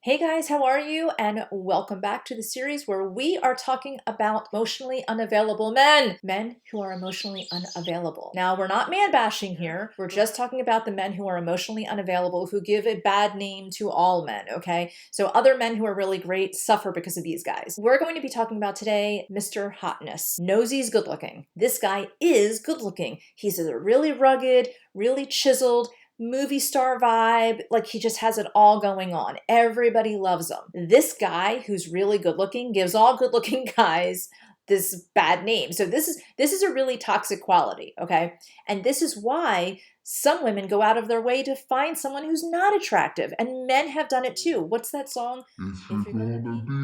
Hey guys, how are you? And welcome back to the series where we are talking about emotionally unavailable men. Men who are emotionally unavailable. Now, we're not man bashing here. We're just talking about the men who are emotionally unavailable, who give a bad name to all men, okay? So other men who are really great suffer because of these guys. We're going to be talking about today Mr. Hotness. Knows he's good looking. This guy is good looking. He's a really rugged, really chiseled, movie star vibe, like he just has it all going on. Everybody loves him. This guy who's really good looking gives all good looking guys this bad name. So this is a really toxic quality, okay? And this is why some women go out of their way to find someone who's not attractive, and men have done it too. What's that song? If you're gonna be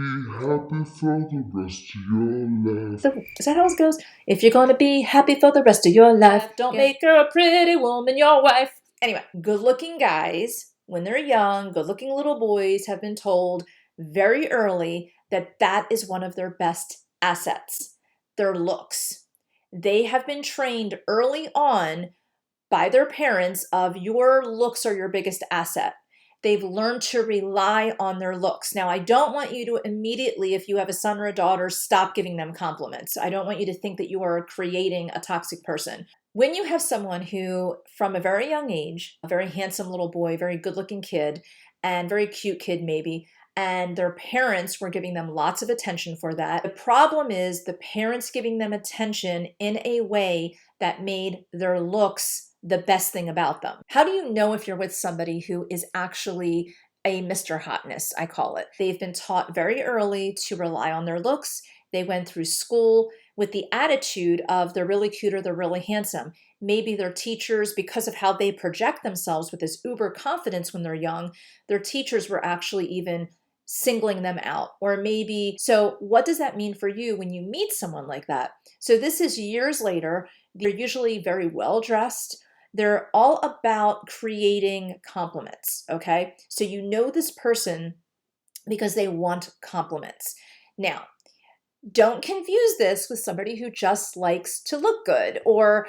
happy for the rest of your life. Is that how it goes? If you're gonna be happy for the rest of your life, don't make her a pretty woman your wife. Anyway, good-looking guys, when they're young, good-looking little boys have been told very early that that is one of their best assets, their looks. They have been trained early on by their parents of your looks are your biggest asset. They've learned to rely on their looks. Now, I don't want you to immediately, if you have a son or a daughter, stop giving them compliments. I don't want you to think that you are creating a toxic person. When you have someone who, from a very young age, a very handsome little boy, very good-looking kid, and very cute kid maybe, and their parents were giving them lots of attention for that. The problem is the parents giving them attention in a way that made their looks the best thing about them. How do you know if you're with somebody who is actually a Mr. Hotness, I call it? They've been taught very early to rely on their looks. They went through school with the attitude of they're really cute or they're really handsome. Maybe their teachers, because of how they project themselves with this uber confidence when they're young, their teachers were actually even singling them out. Or maybe, so what does that mean for you when you meet someone like that? So this is years later. They're usually very well dressed. They're all about creating compliments, okay? So you know this person because they want compliments. Now, don't confuse this with somebody who just likes to look good or,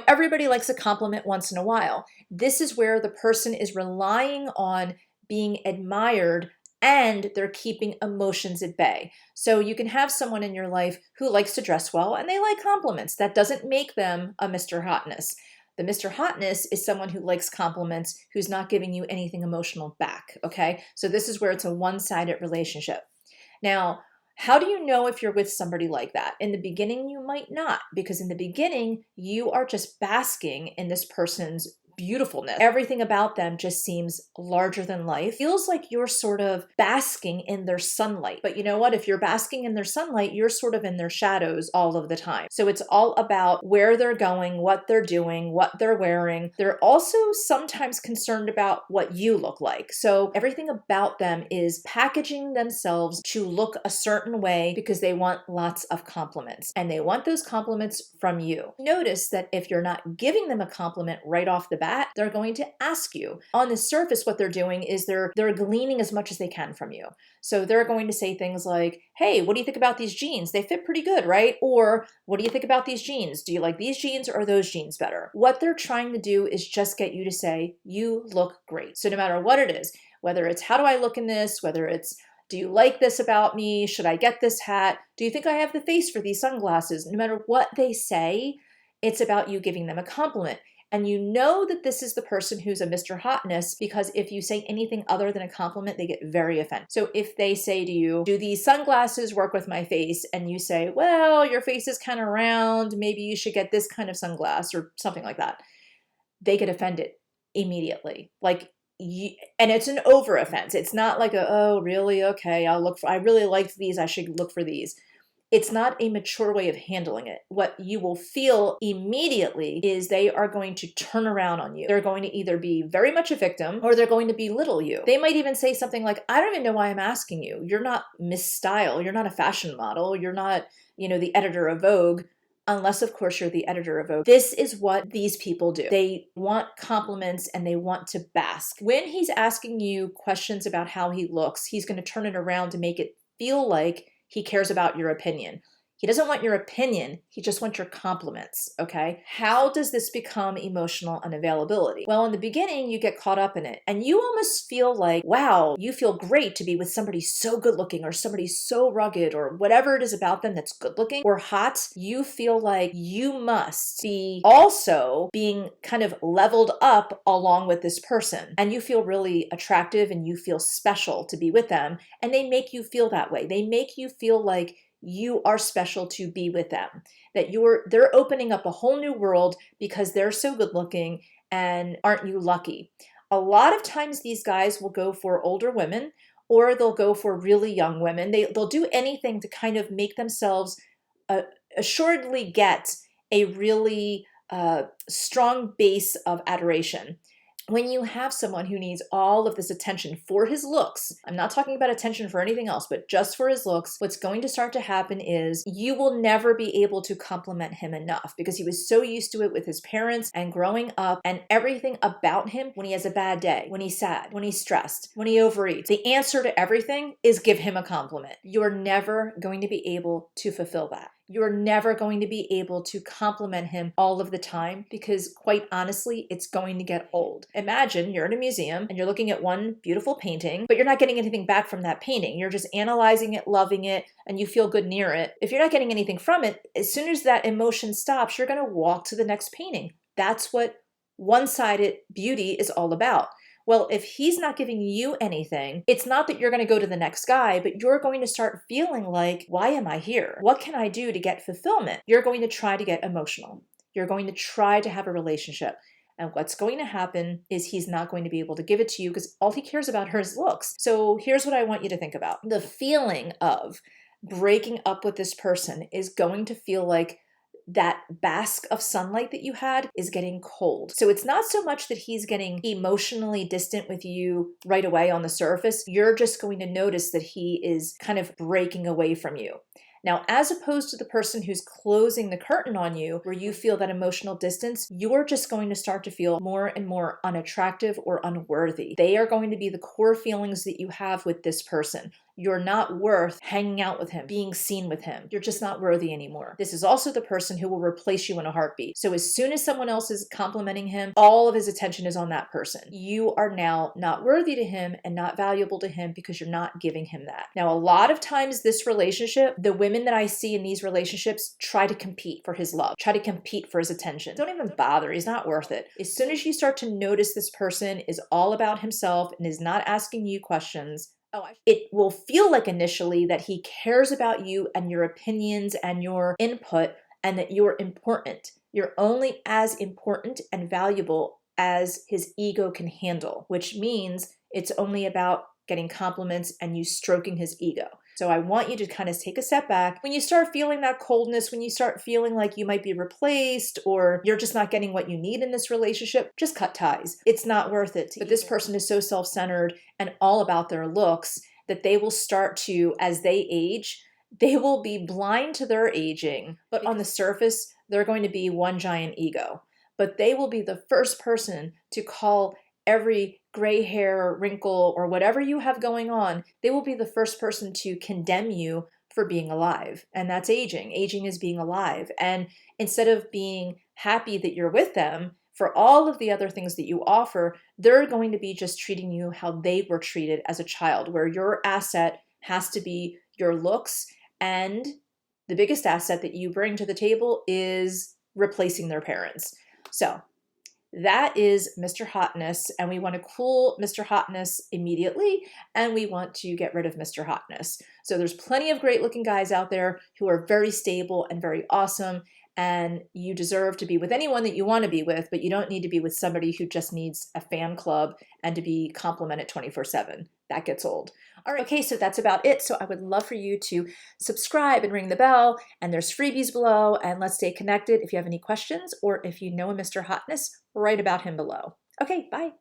everybody likes a compliment once in a while. This is where the person is relying on being admired and they're keeping emotions at bay. So you can have someone in your life who likes to dress well and they like compliments. That doesn't make them a Mr. Hotness. The Mr. Hotness is someone who likes compliments, who's not giving you anything emotional back, okay? So this is where it's a one-sided relationship. Now, how do you know if you're with somebody like that? In the beginning, you might not, because in the beginning, you are just basking in this person's beautifulness. Everything about them just seems larger than life. Feels like you're sort of basking in their sunlight. But you know what? If you're basking in their sunlight, you're sort of in their shadows all of the time. So it's all about where they're going, what they're doing, what they're wearing. They're also sometimes concerned about what you look like. So everything about them is packaging themselves to look a certain way because they want lots of compliments. And they want those compliments from you. Notice that if you're not giving them a compliment right off the bat, they're going to ask you. On the surface, what they're doing is they're gleaning as much as they can from you. So they're going to say things like, hey, what do you think about these jeans? They fit pretty good, right? Or what do you think about these jeans? Do you like these jeans or are those jeans better? What they're trying to do is just get you to say, you look great. So no matter what it is, whether it's how do I look in this, whether it's do you like this about me? Should I get this hat? Do you think I have the face for these sunglasses? No matter what they say, it's about you giving them a compliment. And you know that this is the person who's a Mr. Hotness because if you say anything other than a compliment, they get very offended. So if they say to you, do these sunglasses work with my face? And you say, well, your face is kind of round. Maybe you should get this kind of sunglass or something like that. They get offended immediately. And it's an over offense. It's not like oh, really? Okay, I really liked these. I should look for these. It's not a mature way of handling it. What you will feel immediately is they are going to turn around on you. They're going to either be very much a victim or they're going to belittle you. They might even say something like, I don't even know why I'm asking you. You're not Miss Style. You're not a fashion model. You're not, the editor of Vogue. Unless, of course, you're the editor of Vogue. This is what these people do. They want compliments and they want to bask. When he's asking you questions about how he looks, he's going to turn it around to make it feel like he cares about your opinion. He doesn't want your opinion. He just wants your compliments, okay? How does this become emotional unavailability? Well, in the beginning, you get caught up in it and you almost feel like, wow, you feel great to be with somebody so good looking or somebody so rugged or whatever it is about them that's good looking or hot. You feel like you must be also being kind of leveled up along with this person. And you feel really attractive and you feel special to be with them. And they make you feel that way. They make you feel like you are special to be with them, that they're opening up a whole new world because they're so good looking, and aren't you lucky? A lot of times these guys will go for older women or they'll go for really young women. They'll do anything to kind of make themselves assuredly get a really strong base of adoration. When you have someone who needs all of this attention for his looks, I'm not talking about attention for anything else, but just for his looks, what's going to start to happen is you will never be able to compliment him enough because he was so used to it with his parents and growing up, and everything about him when he has a bad day, when he's sad, when he's stressed, when he overeats. The answer to everything is give him a compliment. You're never going to be able to fulfill that. You're never going to be able to compliment him all of the time because, quite honestly, it's going to get old. Imagine you're in a museum and you're looking at one beautiful painting, but you're not getting anything back from that painting. You're just analyzing it, loving it, and you feel good near it. If you're not getting anything from it, as soon as that emotion stops, you're going to walk to the next painting. That's what one-sided beauty is all about. Well, if he's not giving you anything, it's not that you're going to go to the next guy, but you're going to start feeling like, why am I here? What can I do to get fulfillment? You're going to try to get emotional. You're going to try to have a relationship. And what's going to happen is he's not going to be able to give it to you because all he cares about are his looks. So here's what I want you to think about. The feeling of breaking up with this person is going to feel like that bask of sunlight that you had is getting cold. So it's not so much that he's getting emotionally distant with you right away on the surface. You're just going to notice that he is kind of breaking away from you. Now, as opposed to the person who's closing the curtain on you, where you feel that emotional distance, you're just going to start to feel more and more unattractive or unworthy. They are going to be the core feelings that you have with this person. You're not worth hanging out with him, being seen with him. You're just not worthy anymore. This is also the person who will replace you in a heartbeat. So as soon as someone else is complimenting him, all of his attention is on that person. You are now not worthy to him and not valuable to him because you're not giving him that. Now, a lot of times this relationship, the women that I see in these relationships try to compete for his love, try to compete for his attention. Don't even bother. He's not worth it. As soon as you start to notice this person is all about himself and is not asking you questions, it will feel like initially that he cares about you and your opinions and your input and that you're important. You're only as important and valuable as his ego can handle, which means it's only about getting compliments and you stroking his ego. So I want you to kind of take a step back. When you start feeling that coldness, when you start feeling like you might be replaced or you're just not getting what you need in this relationship, just cut ties. It's not worth it. But this person is so self-centered and all about their looks that they will start to, as they age, they will be blind to their aging, but on the surface, they're going to be one giant ego. But they will be the first person to call every gray hair or wrinkle or whatever you have going on, they will be the first person to condemn you for being alive. And that's aging. Aging is being alive. And instead of being happy that you're with them for all of the other things that you offer, they're going to be just treating you how they were treated as a child, where your asset has to be your looks. And the biggest asset that you bring to the table is replacing their parents. So that is Mr. Hotness, and we want to cool Mr. Hotness immediately, and we want to get rid of Mr. Hotness. So there's plenty of great looking guys out there who are very stable and very awesome, and you deserve to be with anyone that you want to be with, but you don't need to be with somebody who just needs a fan club and to be complimented 24/7. That gets old. All right, okay, so that's about it. So I would love for you to subscribe and ring the bell, and there's freebies below, and let's stay connected. If you have any questions or if you know a Mr. Hotness, write about him below. Okay, bye.